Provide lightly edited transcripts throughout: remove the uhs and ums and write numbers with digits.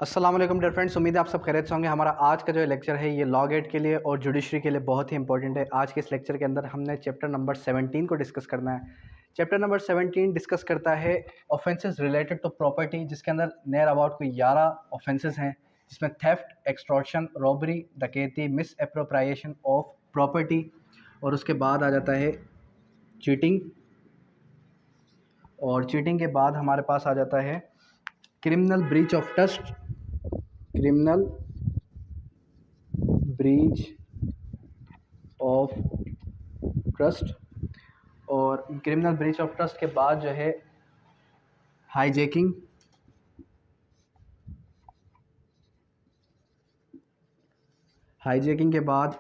अस्सलाम वालेकुम dear friends, उम्मीद है आप सब खैरियत से होंगे। हमारा आज का जो लेक्चर है ये लॉ गेट के लिए और जुडिशरी के लिए बहुत ही इंपॉर्टेंट है। आज के इस लेक्चर के अंदर हमने चैप्टर नंबर 17 को डिस्कस करना है। चैप्टर नंबर 17 डिस्कस करता है ऑफेंसेस रिलेटेड टू प्रॉपर्टी, जिसके अंदर नियर अबाउट कोई 11 ऑफेंसेस हैं, जिसमें थेफ्ट, एक्सटॉर्शन, रॉबरी, डकैती, मिस एप्रोप्रिएशन ऑफ प्रॉपर्टी, और उसके बाद आ जाता है चीटिंग, और चीटिंग के बाद हमारे पास आ जाता है criminal breach of trust, criminal breach of trust, और क्रिमिनल ब्रीच ऑफ ट्रस्ट के बाद जो है हाईजैकिंग, हाईजैकिंग के बाद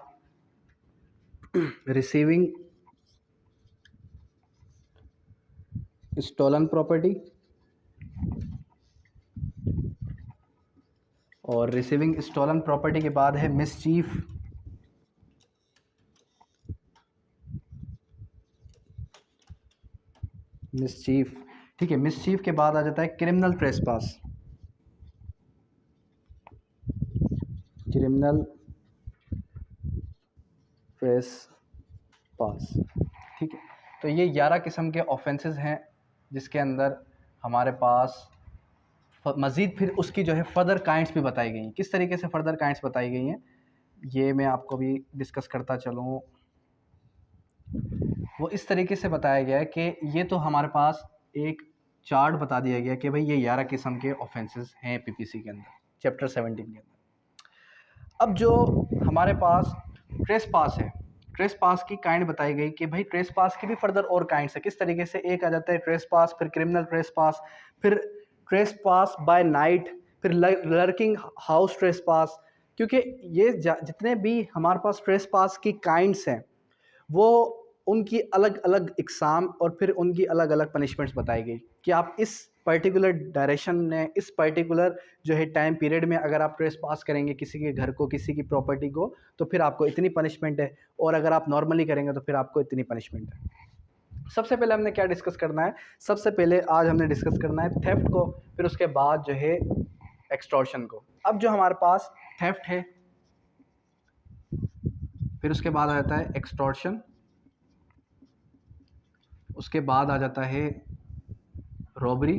रिसीविंग स्टोलन प्रॉपर्टी, और रिसीविंग स्टोलन प्रॉपर्टी के बाद है मिसचीफ, मिसचीफ। ठीक है, मिसचीफ के बाद आ जाता है क्रिमिनल ट्रेसपास, क्रिमिनल ट्रेसपास। ठीक है, तो ये 11 किस्म के ऑफेंसेस हैं, जिसके अंदर हमारे पास मज़ीद फिर उसकी जो है फ़र्दर काइंड्स भी बताई गई हैं। किस तरीके से फ़र्दर काइंड्स बताई गई हैं ये मैं आपको भी डिस्कस करता चलूँ। वो इस तरीके से बताया गया है कि ये तो हमारे पास एक चार्ट बता दिया गया कि भाई ये 11 किस्म के ऑफेंसेस हैं पीपीसी के अंदर, चैप्टर 17 के अंदर। अब जो हमारे पास ट्रेस पास है, ट्रेस पास की काइंड बताई गई कि भाई ट्रेस पास की भी फर्दर और काइंड्स है। किस तरीके से, एक आ जाता है ट्रेस पास, फिर क्रिमिनल ट्रेस पास, फिर ट्रेस पास बाय नाइट, फिर लर्किंग हाउस ट्रेस पास। क्योंकि ये जितने भी हमारे पास ट्रेस पास की काइंड्स हैं वो उनकी अलग अलग इकसाम और फिर उनकी अलग अलग पनिशमेंट्स बताई गई कि आप इस पर्टिकुलर डायरेक्शन में, इस पर्टिकुलर जो है टाइम पीरियड में अगर आप ट्रेस पास करेंगे किसी के घर को, किसी की प्रॉपर्टी को, तो फिर आपको इतनी पनिशमेंट है, और अगर आप नॉर्मली करेंगे तो फिर आपको इतनी पनिशमेंट है। सबसे पहले हमने क्या डिस्कस करना है, सबसे पहले आज हमने डिस्कस करना है थेफ्ट को, फिर उसके बाद जो है एक्सटॉर्शन को। अब जो हमारे पास थेफ्ट है, फिर उसके बाद आ जाता है एक्सटॉर्शन, उसके बाद आ जाता है रॉबरी,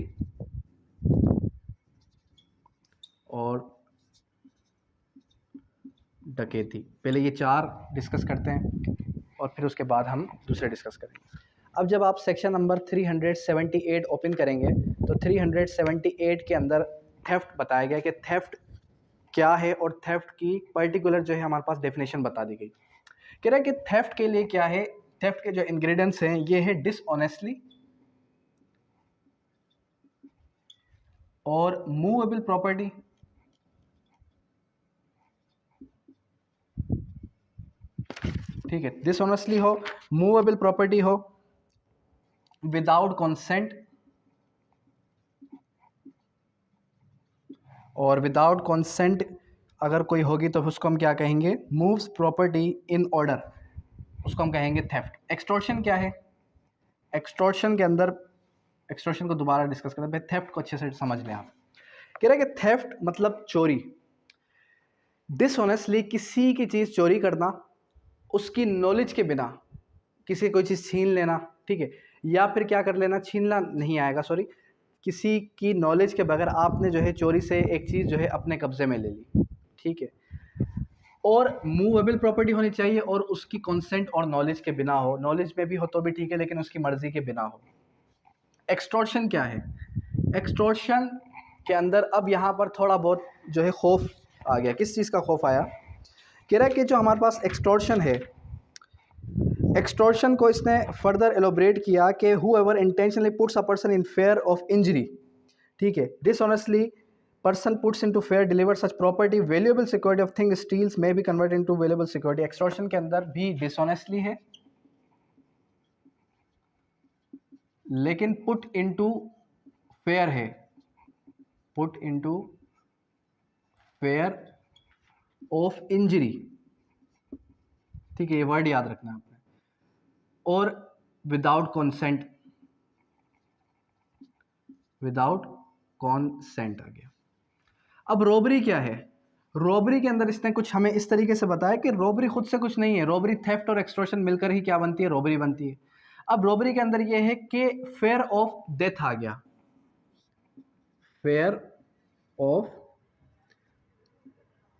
और डकैती। पहले ये 4 डिस्कस करते हैं और फिर उसके बाद हम दूसरे डिस्कस करेंगे। अब जब आप सेक्शन नंबर 378 ओपन करेंगे तो 378 के अंदर थेफ्ट बताया गया कि थेफ्ट क्या है, और थेफ्ट की पर्टिकुलर जो है हमारे पास डेफिनेशन बता दी गई। कह रहा है कि थेफ्ट के लिए क्या है, थेफ्ट के जो इंग्रेडिएंट्स हैं ये है डिसऑनेस्टली और मूवेबल प्रॉपर्टी, ठीक है, डिसऑनेस्टली हो, मूवेबल प्रॉपर्टी हो, विदाउट कंसेंट, और विदाउट कंसेंट अगर कोई होगी तो उसको हम क्या कहेंगे, मूव्स प्रॉपर्टी इन ऑर्डर, उसको हम कहेंगे थेफ्ट। एक्सटॉर्शन क्या है, एक्सटॉर्शन के अंदर, एक्सटॉर्शन को दोबारा डिस्कस करते हैं, थेफ्ट को अच्छे से समझ लें आप। कह रहे हैं कि थेफ्ट मतलब चोरी, डिसऑनेस्टली किसी की चीज़ चोरी करना, उसकी नॉलेज के बिना किसी कोई चीज़ छीन लेना, ठीक है, या फिर क्या कर लेना, छीनना नहीं आएगा, सॉरी, किसी की नॉलेज के बगैर आपने जो है चोरी से एक चीज़ जो है अपने कब्जे में ले ली, ठीक है, और मूवेबल प्रॉपर्टी होनी चाहिए और उसकी कंसेंट और नॉलेज के बिना हो, नॉलेज में भी हो तो भी ठीक है लेकिन उसकी मर्जी के बिना हो। एक्सटॉर्शन क्या है, एक्सटॉर्शन के अंदर अब यहाँ पर थोड़ा बहुत जो है खौफ आ गया। किस चीज़ का खौफ आया, कह रहा है कि जो हमारे पास एक्सटॉर्शन है, एक्सटॉर्शन को इसने फर्दर एलोबरेट किया कि whoever intentionally puts a person in fair of injury, ठीक है, dishonestly person puts into fair delivers such property valuable security of thing steals may be converted into valuable security। extortion के अंदर भी dishonestly है लेकिन put into fair है, put into fair of injury, ठीक है, ये वर्ड याद रखना है आपने, और विदाउट कंसेंट, विदाउट कॉन्सेंट आ गया। अब रॉबरी क्या है? रॉबरी के अंदर इसने कुछ हमें इस तरीके से बताया कि रॉबरी खुद से कुछ नहीं है, रॉबरी थेफ्ट और एक्सटॉर्शन मिलकर ही क्या बनती है? रॉबरी बनती है। अब रॉबरी के अंदर ये है कि फेयर ऑफ डेथ आ गया, फेयर ऑफ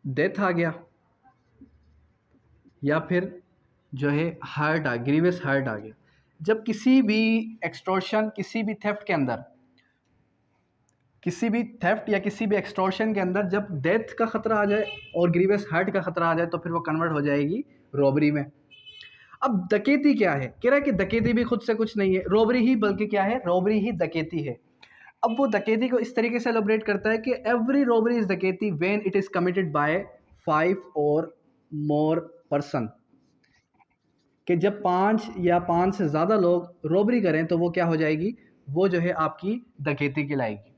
डेथ आ गया, या फिर जो है हर्ट आ, ग्रीवियस हर्ट आ गया। जब किसी भी एक्सटॉर्शन, किसी भी थेफ्ट के अंदर, किसी भी थेफ्ट या किसी भी एक्सटॉर्शन के अंदर जब डेथ का खतरा आ जाए और ग्रीवियस हर्ट का खतरा आ जाए तो फिर वो कन्वर्ट हो जाएगी रॉबरी में। अब डकैती क्या है? कह रहा है कि डकैती भी खुद से कुछ नहीं है, रॉबरी ही बल्कि क्या है? रॉबरी ही डकैती है। अब वो डकैती को इस तरीके से एलोबरेट करता है कि एवरी रॉबरी इज डकैती when it is committed by 5 और मोर पर्सन, कि जब 5 या 5 से ज़्यादा लोग रॉबरी करें तो वो क्या हो जाएगी? वो जो है आपकी डकैती कहलाएगी।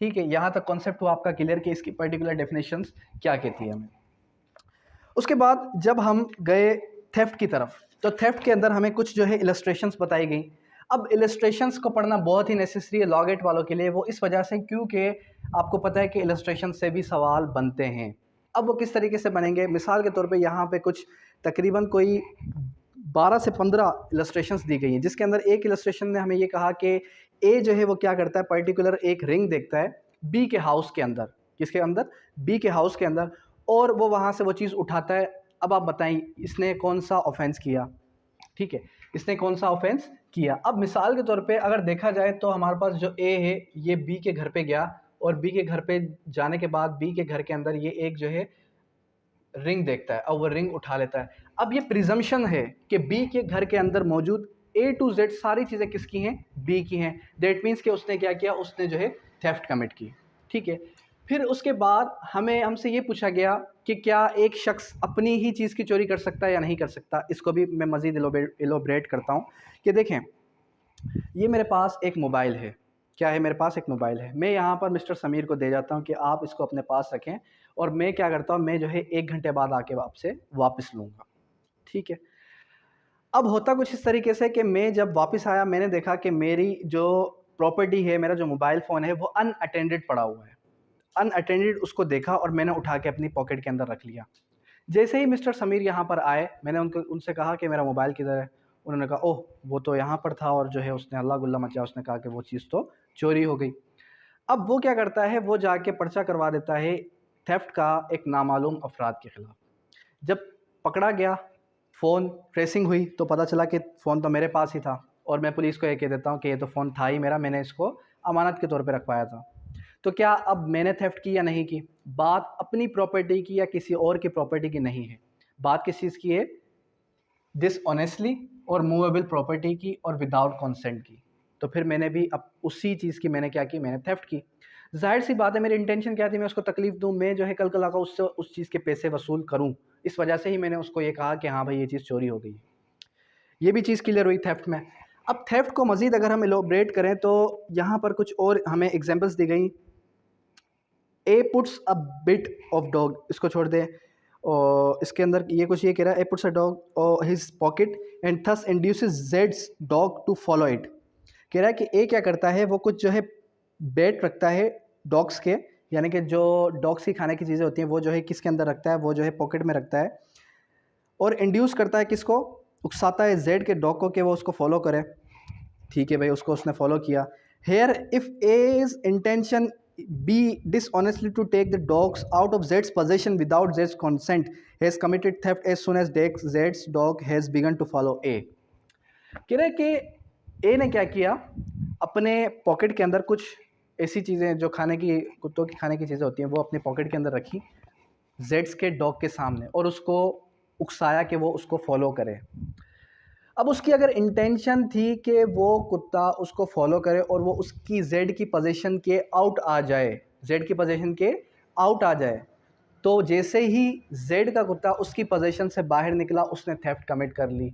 ठीक है, यहाँ तक कॉन्सेप्ट हुआ आपका क्लियर कि इसकी पर्टिकुलर डेफिनेशंस क्या कहती है हमें। उसके बाद जब हम गए थेफ्ट की तरफ, तो थेफ्ट के अंदर हमें कुछ जो है इलस्ट्रेशंस बताई गई। अब इलस्ट्रेशंस को पढ़ना बहुत ही नेसेसरी है लॉ गेट वालों के लिए, वो इस वजह से क्योंकि आपको पता है कि इलस्ट्रेशन से भी सवाल बनते हैं। अब वो किस तरीके से बनेंगे? मिसाल के तौर पे यहाँ पे कुछ तकरीबन कोई 12 से 15 इलस्ट्रेशंस दी गई हैं, जिसके अंदर एक इलस्ट्रेशन ने हमें ये कहा कि ए जो है वो क्या करता है? पर्टिकुलर एक रिंग देखता है बी के हाउस के अंदर। किसके अंदर? बी के हाउस के अंदर, और वो वहाँ से वो चीज़ उठाता है। अब आप बताएं इसने कौन सा ऑफेंस किया? ठीक है, इसने कौन सा ऑफेंस किया? अब मिसाल के तौर पे अगर देखा जाए तो हमारे पास जो ए है ये बी के घर पे गया, और बी के घर पे जाने के बाद बी के घर के अंदर ये एक जो है रिंग देखता है और वो रिंग उठा लेता है। अब ये प्रिजम्पशन है कि बी के घर के अंदर मौजूद ए टू जेड सारी चीज़ें किसकी हैं? बी की हैं। दैट मीन्स कि उसने क्या किया? उसने जो है थेफ्ट कमिट की। ठीक है, फिर उसके बाद हमसे ये पूछा गया कि क्या एक शख्स अपनी ही चीज़ की चोरी कर सकता है या नहीं कर सकता? इसको भी मैं मज़ीद एलोबरेट करता हूँ कि देखें, ये मेरे पास एक मोबाइल है। क्या है? मेरे पास एक मोबाइल है। मैं यहाँ पर मिस्टर समीर को दे जाता हूँ कि आप इसको अपने पास रखें, और मैं क्या करता हूँ, मैं जो है 1 घंटे बाद आके आपसे वापस लूँगा। ठीक है, अब होता कुछ इस तरीके से कि मैं जब वापस आया मैंने देखा कि मेरी जो प्रॉपर्टी है, मेरा जो मोबाइल फ़ोन है वो अनअटेंडेड पड़ा हुआ है। अनअटेंडेड उसको देखा और मैंने उठा के अपनी पॉकेट के अंदर रख लिया। जैसे ही मिस्टर समीर यहाँ पर आए, मैंने उनसे कहा कि मेरा मोबाइल किधर है? उन्होंने कहा ओह वो तो यहाँ पर था, और जो है उसने हल्ला गुल्ला मचा, उसने कहा कि वो चीज़ तो चोरी हो गई। अब वो क्या करता है? वो जाके पर्चा करवा देता है थेफ्ट का एक नामालूम अफराद के ख़िलाफ़। जब पकड़ा गया, फ़ोन ट्रेसिंग हुई तो पता चला कि फ़ोन तो मेरे पास ही था, और मैं पुलिस को ये कह देता हूँ कि ये तो फ़ोन था ही मेरा, मैंने इसको अमानत के तौर पे रखवाया था। तो क्या अब मैंने थेफ्ट की या नहीं की? बात अपनी प्रॉपर्टी की या किसी और की प्रॉपर्टी की नहीं है, बात किस चीज़ की है? डिसऑनेस्टली और मूवेबल प्रॉपर्टी की और विदाउट कंसेंट की। तो फिर मैंने भी अब उसी चीज़ की मैंने क्या की? मैंने थेफ्ट की। ज़ाहिर सी बात है मेरी इंटेंशन क्या थी? मैं उसको तकलीफ़ दूँ, मैं जो है कल को आकर उससे उस चीज़ के पैसे वसूल करूँ। इस वजह से ही मैंने उसको ये कहा कि हाँ भाई ये चीज़ चोरी हो गई है। ये भी चीज़ क्लियर हुई थेफ्ट में। अब थेफ्ट को मज़ीद अगर हम एलोबरेट करें तो यहाँ पर कुछ और हमें एग्जांपल्स दी गई। A puts a bit of dog, इसको छोड़ दें, और इसके अंदर ये कुछ ये कह रहा है, ए पुट्स अ डॉग और his pocket and thus induces जेड्स डॉग टू फॉलो इट। कह रहा है कि ए क्या करता है? वो कुछ जो है बेट रखता है डॉग्स के, यानी कि जो डॉग्स की खाने की चीज़ें होती हैं वो जो है किसके अंदर रखता है? वो जो है पॉकेट में रखता है, और इंड्यूस करता है किसको? उकसाता है जेड के डॉग को कि वो उसको फॉलो करे। ठीक है भाई, उसको उसने फॉलो किया। Here if as intention B dishonestly to take the dogs out of Jades possession without Jades consent has committed theft as soon as Jades dog has begin to follow ए। कह रहे कि ए ने क्या किया? अपने पॉकेट के अंदर कुछ ऐसी चीज़ें जो खाने की, कुत्तों की खाने की चीज़ें होती हैं, वो अपने पॉकेट के अंदर रखी जेड्स के डॉग के सामने, और उसको उकसाया कि वो उसको फॉलो करे। अब उसकी अगर इंटेंशन थी कि वो कुत्ता उसको फॉलो करे और वो उसकी जेड की पोजीशन के आउट आ जाए, जेड की पोजीशन के आउट आ जाए, तो जैसे ही जेड का कुत्ता उसकी पोजीशन से बाहर निकला उसने थेफ्ट कमिट कर ली।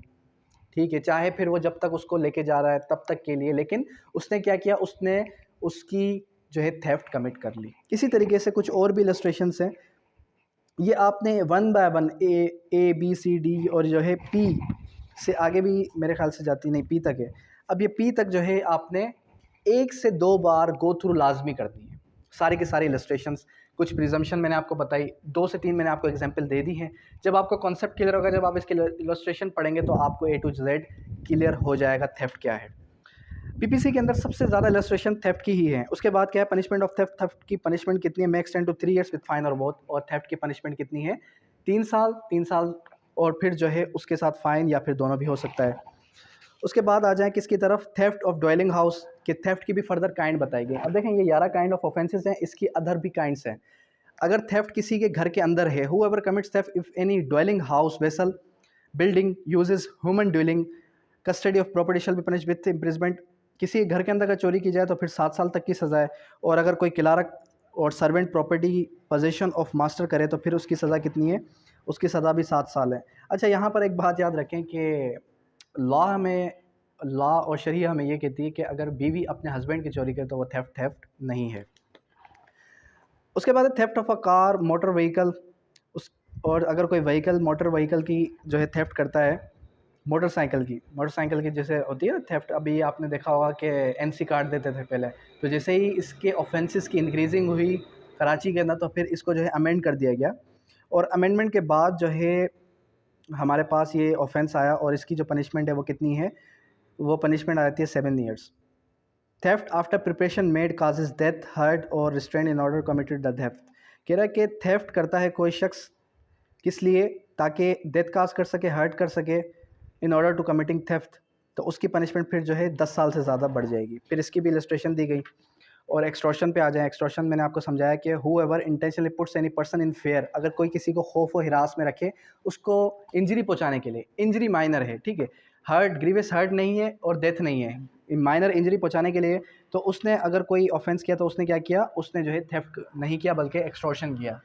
ठीक है, चाहे फिर वो जब तक उसको लेके जा रहा है तब तक के लिए, लेकिन उसने क्या किया? उसने उसकी जो है थेफ्ट कमिट कर ली। इसी तरीके से कुछ और भी इलस्ट्रेशंस हैं। ये आपने one by one A B C D और जो है पी से आगे भी मेरे ख्याल से जाती नहीं, पी तक है। अब ये पी तक जो है आपने 1 से 2 बार गो थ्रू लाजमी कर दी है। सारी की सारी इलस्ट्रेशंस, कुछ प्रिजम्पशन मैंने आपको बताई, 2 से 3 मैंने आपको एग्जांपल दे दी हैं। जब आपको कॉन्सेप्ट क्लियर होगा, जब आप इसके इलस्ट्रेशन पढ़ेंगे तो आपको A to Z क्लियर हो जाएगा थेफ्ट क्या है। पीपीसी के अंदर सबसे ज़्यादा इलस्ट्रेशन थेफ्ट की ही है। उसके बाद क्या है, पनिशमेंट ऑफ थेफ्ट। थेफ्ट की पनिशमेंट कितनी है, max 10 to 3 years with fine और बोथ। और थेफ्ट की पनिशमेंट कितनी है, 3 साल और फिर जो है उसके साथ फाइन या फिर दोनों भी हो सकता है। उसके बाद आ जाएं किसकी तरफ, थेफ्ट ऑफ ड्वेलिंग हाउस के थेफ्ट की भी फर्दर काइंड बताई गई। अब देखें ये 11 काइंड ऑफ ऑफेंसेस हैं, इसकी अदर भी काइंड्स हैं। अगर थेफ्ट किसी के घर के अंदर है, whoever commits theft if any dwelling house vessel building uses human dwelling custody of property shall be punished with imprisonment. किसी घर के अंदर का चोरी की जाए तो फिर 7 साल तक की सज़ा है। और अगर कोई क्लार्क और servant property possession of master करे तो फिर उसकी सज़ा कितनी है, उसकी सज़ा भी 7 साल है। अच्छा, यहाँ पर एक बात याद रखें कि लॉ और शरीया हमें ये कहती है कि अगर बीवी अपने हस्बैंड की चोरी करे तो वो थेफ्ट नहीं है। उसके बाद theft of a car, motor vehicle. और अगर कोई व्हीकल, मोटर व्हीकल की जो है थेफ्ट करता है, मोटरसाइकिल की जैसे होती है ना थेफ्ट, अभी आपने देखा होगा कि एनसी कार्ड देते थे पहले, तो जैसे ही इसके ऑफेंसेस की इंक्रीजिंग हुई कराची के अंदर तो फिर इसको जो है अमेंड कर दिया गया। और अमेंडमेंट के बाद जो है हमारे पास ये ऑफेंस आया और इसकी जो पनिशमेंट है वो कितनी है, वो पनिशमेंट आ जाती है 7 years। Theft after preparation made causes death, hurt or restrain in order committed the theft. कह रहा है कि थेफ्ट करता है कोई शख्स किस लिए, ताकि डेथ काज कर सके, हर्ट कर सके, in order to committing theft, तो उसकी पनिशमेंट फिर जो है 10 साल से ज़्यादा बढ़ जाएगी। फिर इसकी भी इलस्ट्रेशन दी गई। और एक्सटॉर्शन पे आ जाए। एक्सटॉर्शन मैंने आपको समझाया कि whoever intentionally puts any person in fair, अगर कोई किसी को खौफ व हिरास में रखे उसको इंजरी पहुंचाने के लिए, इंजरी माइनर है, ठीक है, हर्ट, ग्रीवियस हर्ट नहीं है और डेथ नहीं है, माइनर इंजरी पहुंचाने के लिए, तो उसने अगर कोई ऑफेंस किया तो उसने क्या किया, उसने जो है थेफ्ट नहीं किया बल्कि एक्सटॉर्शन किया।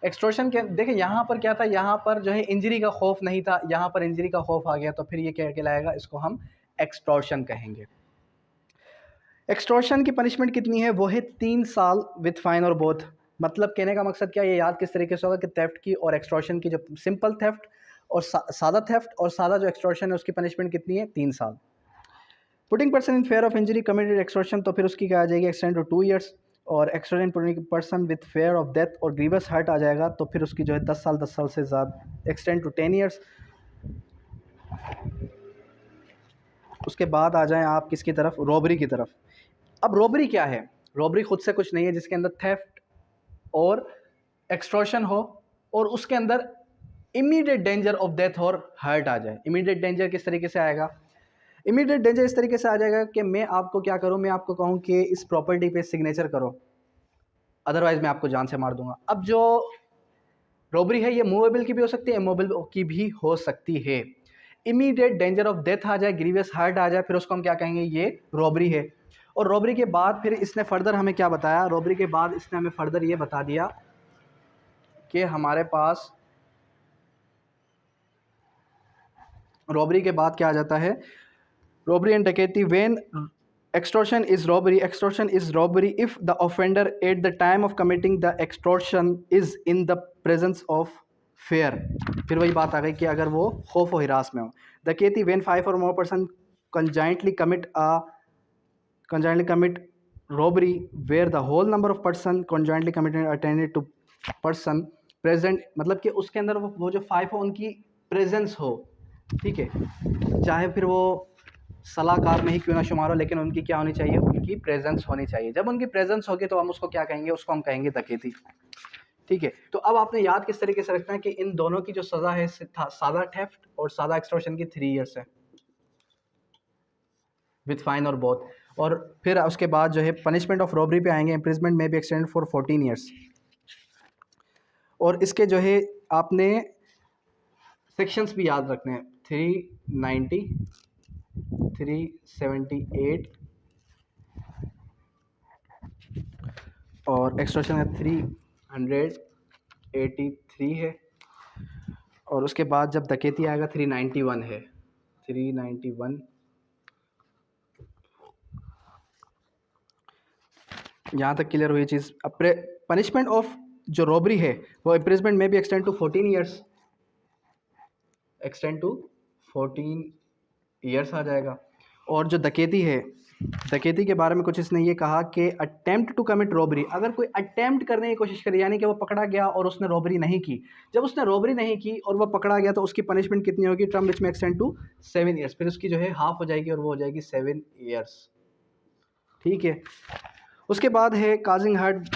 एक्सटॉर्शन के देखिए यहाँ पर क्या था, यहाँ पर जो है इंजरी का खौफ नहीं था, यहाँ पर इंजरी का खौफ आ गया, तो फिर ये क्या कहलाएगा, इसको हम एक्सटॉर्शन कहेंगे। एक्सटॉर्शन की पनिशमेंट कितनी है, वो है 3 साल विद फाइन और बोथ। मतलब कहने का मकसद क्या है, ये याद किस तरीके से होगा कि थेफ्ट की और एक्सटॉर्शन की, जो सिंपल थेफ्ट और सादा थेफ्ट और सादा जो एक्सटॉर्शन है उसकी पनिशमेंट कितनी है, 3 साल। Putting person in fair of injury committed extortion, तो फिर उसकी क्या आ जाएगी, एक्सटेंड टू 2 years। और extortion putting person with fair of death और ग्रीवियस हर्ट आ जाएगा, तो फिर उसकी जो है 10 साल से ज़्यादा, एक्सटेंड टू 10 years। उसके बाद आ जाएं आप किसकी तरफ, रॉबरी की तरफ। अब रॉबरी क्या है, रॉबरी खुद से कुछ नहीं है जिसके अंदर थेफ्ट और एक्सटॉर्शन हो और उसके अंदर इमीडिएट डेंजर ऑफ डेथ और हर्ट आ जाए। इमीडिएट डेंजर किस तरीके से आएगा, इमीडिएट डेंजर इस तरीके से आ जाएगा कि मैं आपको क्या करूं, मैं आपको कहूं कि इस प्रॉपर्टी पे सिग्नेचर करो, अदरवाइज मैं आपको जान से मार दूंगा। अब जो रॉबरी है ये मूवेबल की भी हो सकती है, इमूवेबल की भी हो सकती है। इमीडिएट डेंजर ऑफ डेथ आ जाए, ग्रीवियस हर्ट आ जाए, फिर उसको हम क्या कहेंगे, ये रॉबरी है। और रॉबरी के बाद फिर इसने फर्दर हमें क्या बताया, रॉबरी के बाद इसने हमें फर्दर ये बता दिया कि हमारे पास रॉबरी के बाद क्या आ जाता है, रॉबरी एंड डकैती। When extortion is robbery if the offender at the time of committing the extortion is in the presence of fear। फिर वही बात आ गई कि अगर वो खौफ और हिरास में हो। डकैती when 5 or more person conjointly commit robbery where the whole number of person conjointly committed attended to person present, मतलब कि उसके अंदर वो जो 5 हो उनकी प्रेजेंस हो, ठीक है, चाहे फिर वो सलाहकार में ही क्यों ना शुमार हो, लेकिन उनकी क्या होनी चाहिए, उनकी प्रेजेंस होनी चाहिए। जब उनकी प्रेजेंस होगी तो हम उसको क्या कहेंगे, उसको हम कहेंगे डकैती, ठीक है। तो अब आपने याद किस तरीके से रखना है कि इन दोनों की जो सज़ा है सादा थेफ्ट और सादा एक्सटॉर्शन की 3 years है विद फाइन और बोथ। और फिर उसके बाद जो है पनिशमेंट ऑफ रॉबरी पे आएंगे, इम्प्रिजमेंट में भी एक्सटेंड फॉर 14 years। और इसके जो है आपने सेक्शंस भी याद रखने हैं, 390, 378 और एक्सटॉर्शन का 383 है। और उसके बाद जब डकैती आएगा 391 है, 391। यहाँ तक क्लियर हुई चीज़। अब पनिशमेंट ऑफ जो रॉबरी है वो इम्प्रिजमेंट में भी extend to 14 years, extend to 14 years आ जाएगा। और जो डकैती है डकैती के बारे में कुछ इसने ये कहा कि अटेम्प्ट टू कमिट रॉबरी, अगर कोई अटेम्प्ट करने की कोशिश करे यानी कि वो पकड़ा गया और उसने रॉबरी नहीं की, जब उसने रॉबरी नहीं की और वो पकड़ा गया तो उसकी पनिशमेंट कितनी होगी, टर्म विच में एक्सटेंड टू 7 ईयर्स, फिर उसकी जो है हाफ हो जाएगी और वो हो जाएगी 7 ईयर्स। ठीक है। उसके बाद है causing hurt,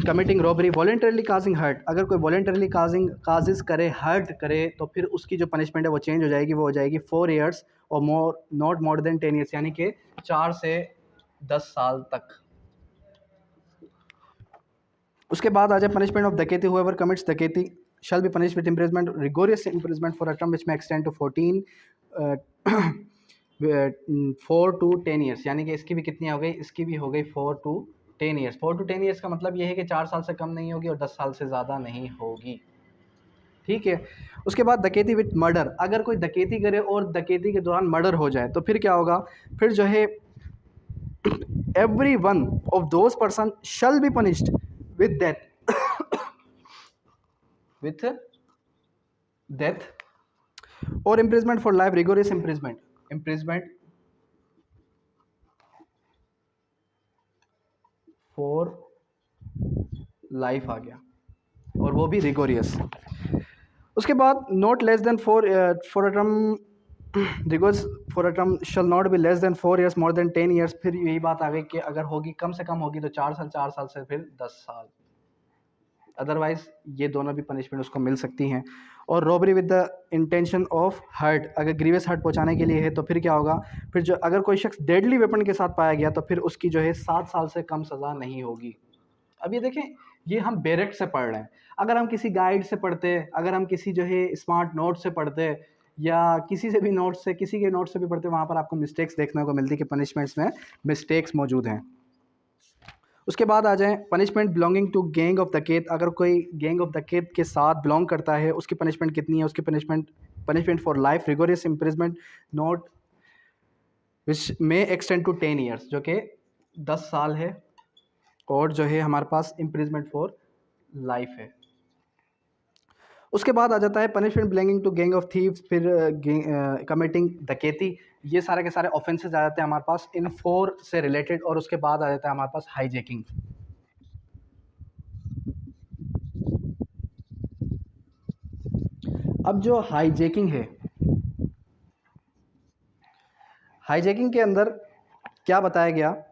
committing robbery, voluntarily causing hurt, अगर कोई वॉलेंटरली काजिज करे, हर्ट करे, तो फिर उसकी जो पनिशमेंट है वो चेंज हो जाएगी, वो हो जाएगी 4 ईयर्स और मोर, नॉट मोर देन 10 ईयर्स, यानी कि 4 से 10 साल तक। उसके बाद आ जाए पनिशमेंट ऑफ डकैती, हुएवर कमिट्स डकैती shall be punished with imprisonment, rigorous imprisonment for a term which may extend to 4 to 10 years, यानी कि इसकी भी कितनी हो गई, इसकी भी हो गई 4 to 10 ईयर्स। 4 to 10 ईयर्स का मतलब ये है कि 4 साल से कम नहीं होगी और 10 साल से ज़्यादा नहीं होगी। ठीक है। उसके बाद डकैती विथ मर्डर, अगर कोई डकैती करे और डकैती के दौरान मर्डर हो जाए तो फिर क्या होगा, फिर जो है every one of those person shall be punished with death, with death or imprisonment for life, rigorous imprisonment for life आ गया और वो भी रिगोरियस। उसके बाद not less than for a term, rigorous for a term shall not be less than 4 years more than 10 years, फिर यही बात आ गई कि अगर होगी कम से कम होगी तो 4 साल, 4 साल से फिर 10 साल, अदरवाइज ये दोनों भी पनिशमेंट उसको मिल सकती हैं। और robbery with the intention of hurt, अगर ग्रीवियस हर्ट पहुंचाने के लिए है तो फिर क्या होगा, फिर जो अगर कोई शख्स डेडली वेपन के साथ पाया गया तो फिर उसकी जो है 7 साल से कम सज़ा नहीं होगी। अब ये देखें, ये हम बेरेक्ट से पढ़ रहे हैं, अगर हम किसी गाइड से पढ़ते, अगर हम किसी जो है स्मार्ट नोट से पढ़ते या किसी से भी नोट से, किसी के नोट से भी पढ़ते, वहाँ पर आपको मिस्टेक्स देखने को मिलती कि पनिशमेंट्स में मिस्टेक्स मौजूद हैं। उसके बाद आ जाएं punishment belonging to gang of dacoit, अगर कोई गैंग ऑफ डकैत के साथ बिलोंग करता है उसकी पनिशमेंट कितनी है, उसकी punishment for life, rigorous imprisonment not which में एक्सटेंड टू 10 ईयर्स, जो कि 10 साल है, और जो है हमारे पास इम्प्रिजमेंट फॉर लाइफ है। उसके बाद आ जाता है punishment belonging to gang of thieves, फिर कमिटिंग डकैती, ये सारे के सारे ऑफेंसेस आ जाते हैं हमारे पास इन 4 से रिलेटेड। और उसके बाद आ जाता है हमारे पास हाईजैकिंग। अब जो हाईजैकिंग है, हाईजैकिंग के अंदर क्या बताया गया,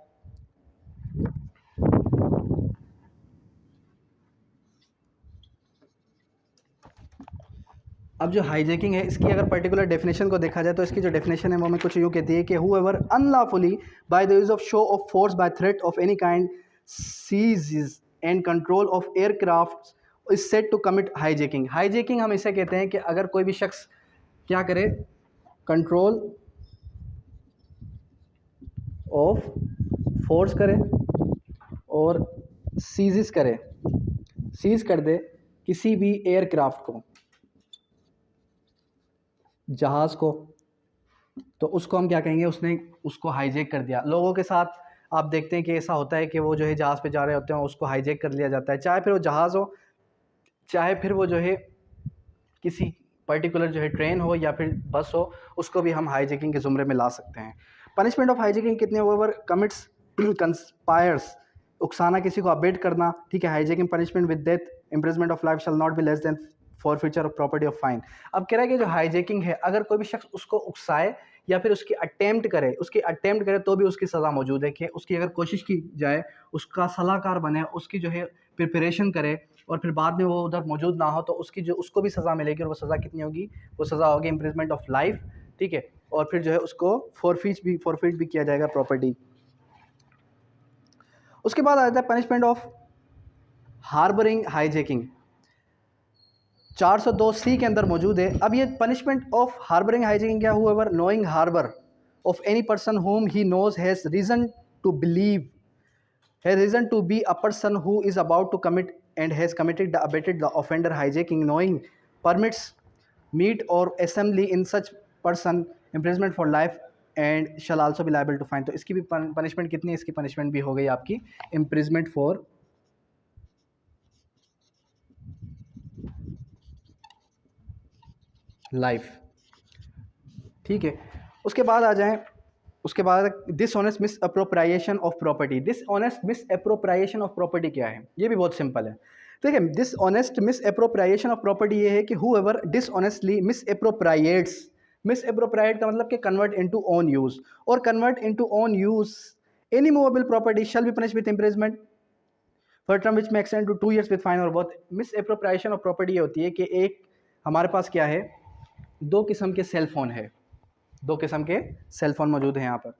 अब जो हाईजैकिंग है इसकी अगर पर्टिकुलर डेफिनेशन को देखा जाए तो इसकी जो डेफिनेशन है वो हमें कुछ यूँ कहती है कि whoever unlawfully by the use of show of force by threat of any kind seize and control of aircraft is said to commit hijacking. Hijacking हम इसे कहते हैं कि अगर कोई भी शख्स क्या करे, कंट्रोल ऑफ फोर्स करे और सीज करे, सीज कर दे किसी भी एयरक्राफ्ट को, जहाज़ को, तो उसको हम क्या कहेंगे, उसने उसको हाईजैक कर दिया। लोगों के साथ आप देखते हैं कि ऐसा होता है कि वो जो है जहाज़ पे जा रहे होते हैं, उसको हाईजैक कर लिया जाता है, चाहे फिर वो जहाज़ हो, चाहे फिर वो जो है किसी पर्टिकुलर जो है ट्रेन हो या फिर बस हो, उसको भी हम हाईजैकिंग के ज़ुमरे में ला सकते हैं। पनिशमेंट ऑफ हाईजैकिंग कितने, ओवर कमिट्स कंस्पायर्स, उकसाना, किसी को अबेट करना, ठीक है, hijacking punishment with death, imprisonment of life shall not be less then forfeiture of property of fine. अब कह रहा है कि जो हाईजैकिंग है, अगर कोई भी शख्स उसको उकसाए या फिर उसकी अटेम्प्ट करे तो भी उसकी सज़ा मौजूद है, कि उसकी अगर कोशिश की जाए, उसका सलाहकार बने, उसकी जो है प्रिपरेशन करे और फिर बाद में वो उधर मौजूद ना हो तो उसकी जो उसको भी सज़ा मिलेगी। और वो सज़ा कितनी होगी, वो सज़ा होगी इम्प्रिजमेंट ऑफ लाइफ, ठीक है, और फिर जो है उसको फॉरफीट भी किया जाएगा प्रॉपर्टी। उसके बाद आ जाता है punishment of harbouring hijacking, 402C के अंदर मौजूद है। अब ये पनिशमेंट ऑफ हार्बरिंग हाईजैकिंग क्या, whoever knowing harbour of any person whom he knows has reason to believe, has reason to be a person who is about to commit and has abetted the offender hijacking, knowing permits meet or assembly in such person imprisonment for life and shall also be liable to fine। तो इसकी भी punishment कितनी है, इसकी punishment भी हो गई आपकी imprisonment for लाइफ, ठीक है। उसके बाद आ जाएं उसके बाद dishonest misappropriation of property. Dishonest misappropriation of property क्या है? ये भी बहुत सिंपल है। ठीक है, dishonest misappropriation of property ये है कि whoever dishonestly misappropriates, misappropriate का मतलब कि convert into own use, or convert into own use any movable property shall be punished with imprisonment for term which में extend to 2 years with fine और both. Miss appropriation of property ये होती है कि एक हमारे पास क्या है, दो किस्म के सेल फोन है, दो किस्म के सेल फोन मौजूद हैं यहाँ पर,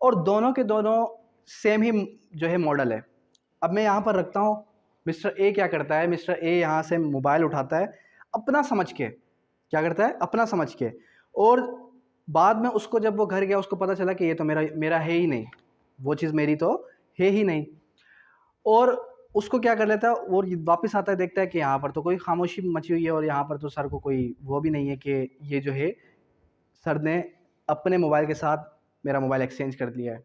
और दोनों के दोनों सेम ही जो है मॉडल है। अब मैं यहाँ पर रखता हूँ, मिस्टर ए क्या करता है, मिस्टर ए यहाँ से मोबाइल उठाता है अपना समझ के, क्या करता है अपना समझ के, और बाद में उसको जब वो घर गया उसको पता चला कि ये तो मेरा है ही नहीं, वो चीज़ मेरी तो है ही नहीं, और उसको क्या कर लेता है, और वापस आता है देखता है कि यहाँ पर तो कोई खामोशी मची हुई है और यहाँ पर तो सर को कोई वो भी नहीं है कि ये जो है सर ने अपने मोबाइल के साथ मेरा मोबाइल एक्सचेंज कर दिया है।